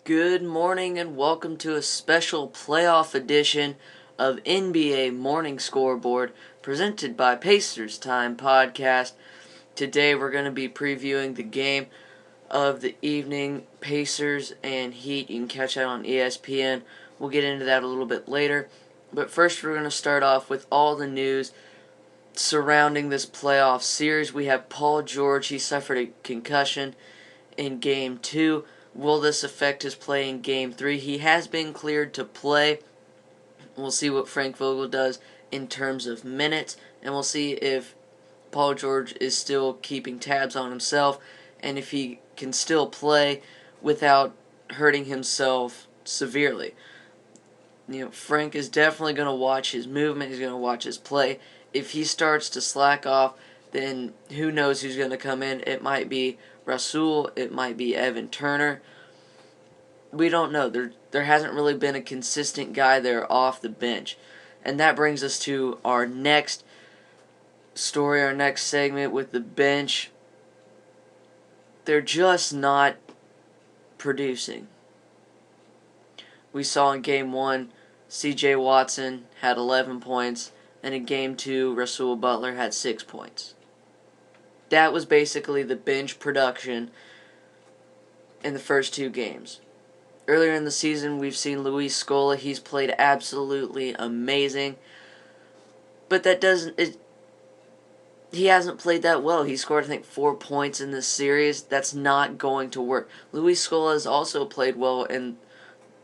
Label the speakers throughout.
Speaker 1: Good morning and welcome to a special playoff edition of NBA Morning Scoreboard presented by Pacers Time Podcast. Today we're going to be previewing the game of the evening, Pacers and Heat. You can catch that on ESPN. We'll get into that a little bit later. But first we're going to start off with all the news surrounding this playoff series. We have Paul George. He suffered a concussion in Game 2. Will this affect his play in Game 3? He has been cleared to play. We'll see what Frank Vogel does in terms of minutes, and we'll see if Paul George is still keeping tabs on himself and if he can still play without hurting himself severely. Frank is definitely going to watch his movement. He's going to watch his play. If he starts to slack off, then who knows who's going to come in. It might be Rasul. It might be Evan Turner. We don't know. There hasn't really been a consistent guy there off the bench. And that brings us to our next story, our next segment with the bench. They're just not producing. We saw in Game 1, C.J. Watson had 11 points, and in Game 2, Rasul Butler had 6 points. That was basically the bench production in the first two games. Earlier in the season, we've seen Luis Scola. He's played absolutely amazing. But he hasn't played that well. He scored, I think, 4 points in this series. That's not going to work. Luis Scola has also played well in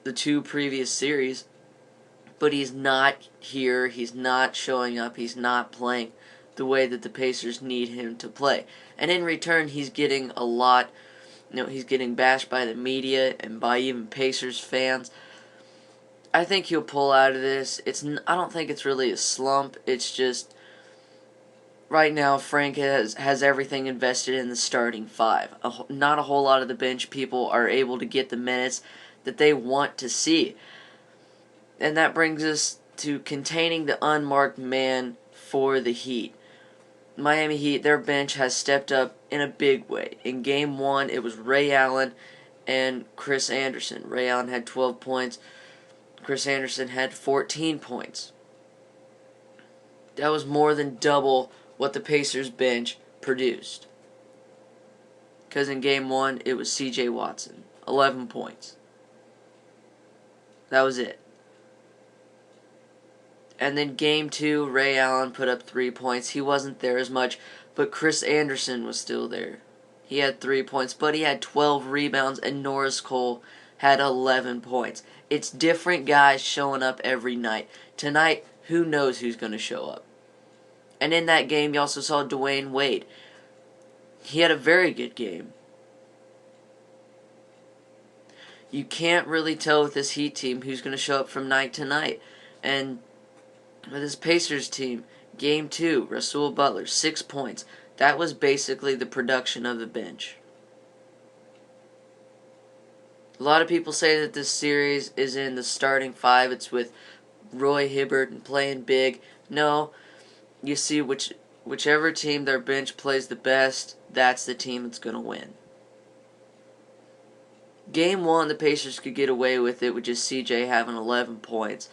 Speaker 1: the two previous series, but he's not here. He's not showing up. He's not playing the way that the Pacers need him to play. And in return, he's getting a lot. He's getting bashed by the media and by even Pacers fans. I think he'll pull out of this. I don't think it's really a slump. It's just right now Frank has everything invested in the starting five. Not a whole lot of the bench people are able to get the minutes that they want to see. And that brings us to containing the unmarked man for the Heat. Miami Heat, their bench has stepped up in a big way. In Game 1, it was Ray Allen and Chris Anderson. Ray Allen had 12 points. Chris Anderson had 14 points. That was more than double what the Pacers bench produced. Because in Game 1, it was C.J. Watson. 11 points. That was it. And then Game 2, Ray Allen put up 3 points. He wasn't there as much, but Chris Anderson was still there. He had 3 points, but he had 12 rebounds, and Norris Cole had 11 points. It's different guys showing up every night. Tonight, who knows who's going to show up. And in that game, you also saw Dwayne Wade. He had a very good game. You can't really tell with this Heat team who's going to show up from night to night. And with this Pacers team, Game 2, Rasul Butler, 6 points. That was basically the production of the bench. A lot of people say that this series is in the starting five. It's with Roy Hibbert and playing big. No, you see whichever team their bench plays the best, that's the team that's going to win. Game 1, the Pacers could get away with it with just CJ having 11 points.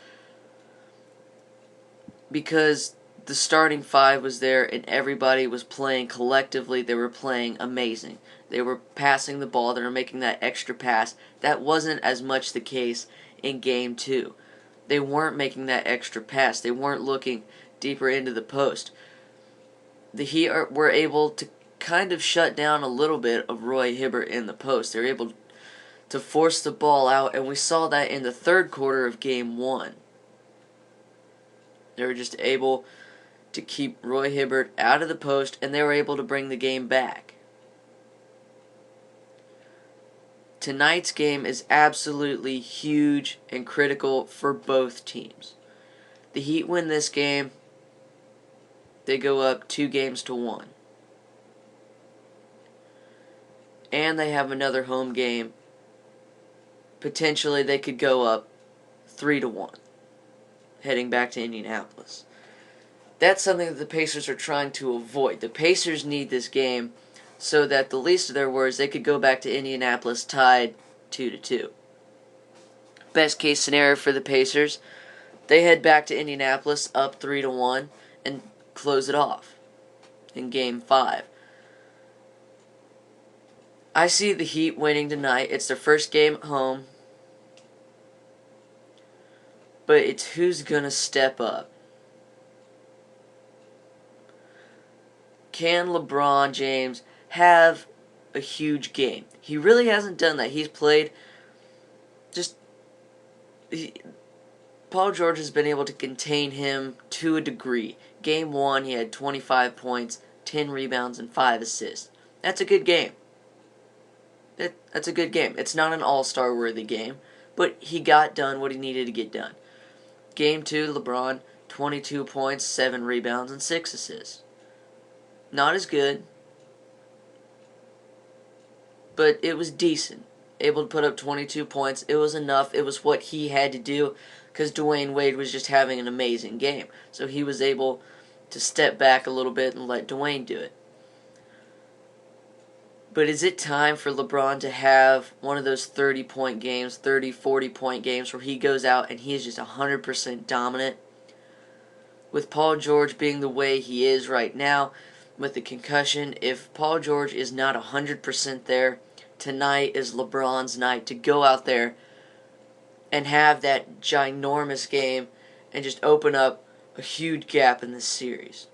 Speaker 1: Because the starting five was there and everybody was playing collectively. They were playing amazing. They were passing the ball. They were making that extra pass. That wasn't as much the case in Game 2. They weren't making that extra pass. They weren't looking deeper into the post. The Heat were able to kind of shut down a little bit of Roy Hibbert in the post. They were able to force the ball out, and we saw that in the third quarter of Game 1. They were just able to keep Roy Hibbert out of the post, and they were able to bring the game back. Tonight's game is absolutely huge and critical for both teams. The Heat win this game, they go up 2-1. And they have another home game. Potentially they could go up 3-1. Heading back to Indianapolis. That's something that the Pacers are trying to avoid. The Pacers need this game so that the least of their worries, they could go back to Indianapolis tied 2-2. Best case scenario for the Pacers, they head back to Indianapolis up 3-1 and close it off in Game 5. I see the Heat winning tonight. It's their first game at home. But it's who's going to step up. Can LeBron James have a huge game? He really hasn't done that. He's played Paul George has been able to contain him to a degree. Game 1, he had 25 points, 10 rebounds, and 5 assists. That's a good game. That's a good game. It's not an all-star worthy game, but he got done what he needed to get done. Game 2, LeBron, 22 points, 7 rebounds, and 6 assists. Not as good, but it was decent. Able to put up 22 points. It was enough. It was what he had to do because Dwayne Wade was just having an amazing game. So he was able to step back a little bit and let Dwayne do it. But is it time for LeBron to have one of those 30-point games, 30, 40-point games where he goes out and he is just 100% dominant? With Paul George being the way he is right now, with the concussion, if Paul George is not 100% there, tonight is LeBron's night to go out there and have that ginormous game and just open up a huge gap in this series.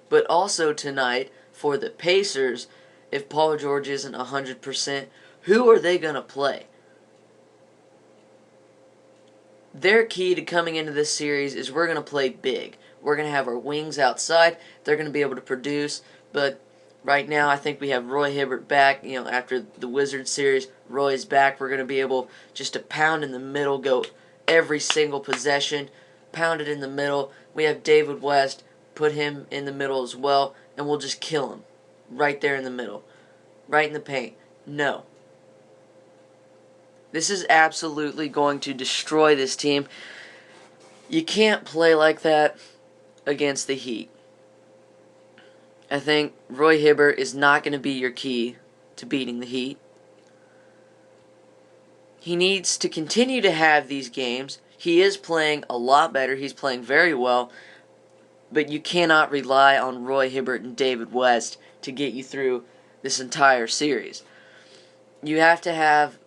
Speaker 1: But also tonight, for the Pacers, if Paul George isn't 100%, who are they going to play? Their key to coming into this series is we're going to play big. We're going to have our wings outside. They're going to be able to produce. But right now, I think we have Roy Hibbert back. After the Wizards series, Roy's back. We're going to be able just to pound in the middle, go every single possession, pound it in the middle. We have David West, put him in the middle as well, and we'll just kill him right there in the middle, right in the paint. No. This is absolutely going to destroy this team. You can't play like that against the Heat. I think Roy Hibbert is not going to be your key to beating the Heat. He needs to continue to have these games. He is playing a lot better. He's playing very well. But you cannot rely on Roy Hibbert and David West to get you through this entire series. You have to have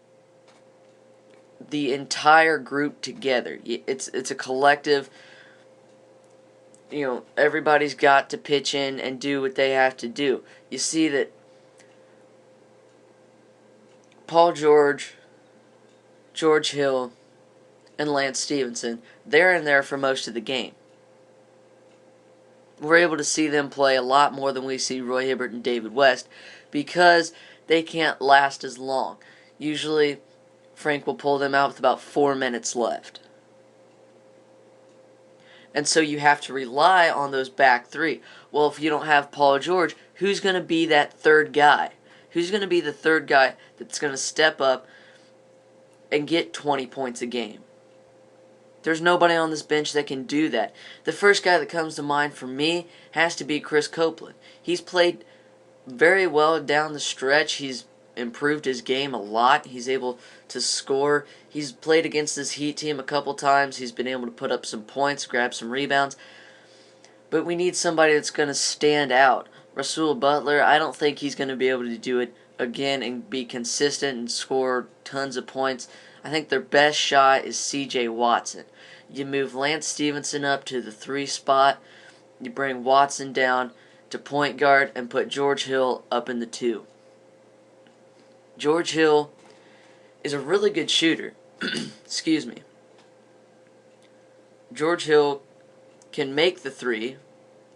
Speaker 1: the entire group together. It's a collective. Everybody's got to pitch in and do what they have to do. You see that Paul George, George Hill, and Lance Stevenson, they're in there for most of the game. We're able to see them play a lot more than we see Roy Hibbert and David West because they can't last as long. Usually, Frank will pull them out with about 4 minutes left. And so you have to rely on those back three. Well, if you don't have Paul George, who's going to be that third guy? Who's going to be the third guy that's going to step up and get 20 points a game? There's nobody on this bench that can do that. The first guy that comes to mind for me has to be Chris Copeland. He's played very well down the stretch. He's improved his game a lot. He's able to score. He's played against this Heat team a couple times. He's been able to put up some points, grab some rebounds. But we need somebody that's going to stand out. Rasul Butler, I don't think he's going to be able to do it again and be consistent and score tons of points. I think their best shot is C.J. Watson. You move Lance Stevenson up to the 3 spot. You bring Watson down to point guard and put George Hill up in the 2. George Hill is a really good shooter. Excuse me. George Hill can make the 3.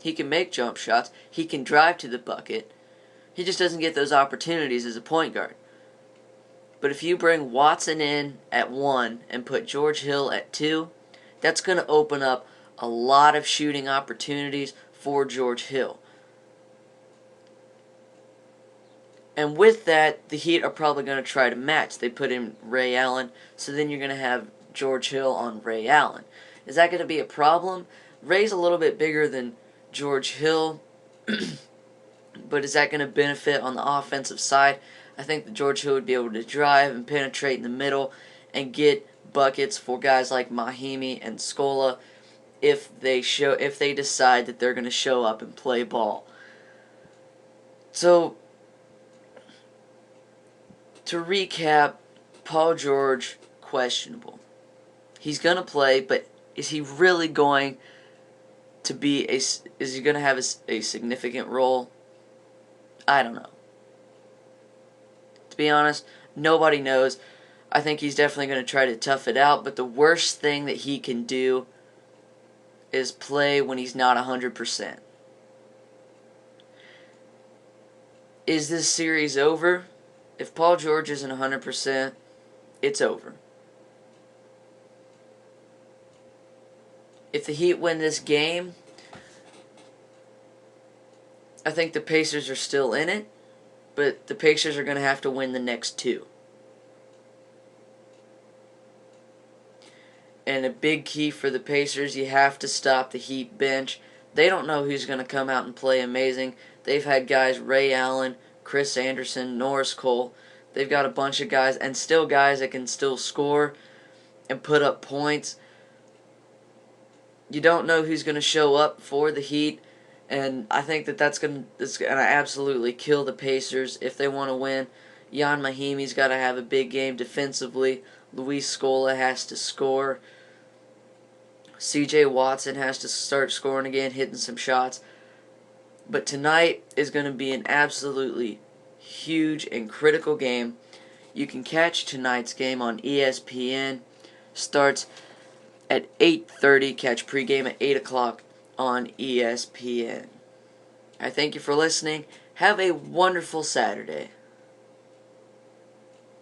Speaker 1: He can make jump shots. He can drive to the bucket. He just doesn't get those opportunities as a point guard. But if you bring Watson in at 1 and put George Hill at 2, that's going to open up a lot of shooting opportunities for George Hill. And with that, the Heat are probably going to try to match. They put in Ray Allen, so then you're going to have George Hill on Ray Allen. Is that going to be a problem? Ray's a little bit bigger than George Hill, but is that going to benefit on the offensive side? I think that George Hill would be able to drive and penetrate in the middle and get buckets for guys like Mahimi and Scola if they decide that they're going to show up and play ball. So, to recap, Paul George, questionable. He's going to play, but is he really going to is he going to have a significant role? I don't know. To be honest, nobody knows. I think he's definitely going to try to tough it out, but the worst thing that he can do is play when he's not 100%. Is this series over? If Paul George isn't 100%, it's over. If the Heat win this game, I think the Pacers are still in it, but the Pacers are going to have to win the next two. And a big key for the Pacers, you have to stop the Heat bench. They don't know who's going to come out and play amazing. They've had guys, Ray Allen, Chris Anderson, Norris Cole. They've got a bunch of guys, and still guys that can still score and put up points. You don't know who's going to show up for the Heat, and I think that's going to absolutely kill the Pacers if they want to win. Jan Mahimi's got to have a big game defensively. Luis Scola has to score. C.J. Watson has to start scoring again, hitting some shots. But tonight is going to be an absolutely huge and critical game. You can catch tonight's game on ESPN. Starts at 8:30. Catch pregame at 8 o'clock on ESPN. I thank you for listening. Have a wonderful Saturday.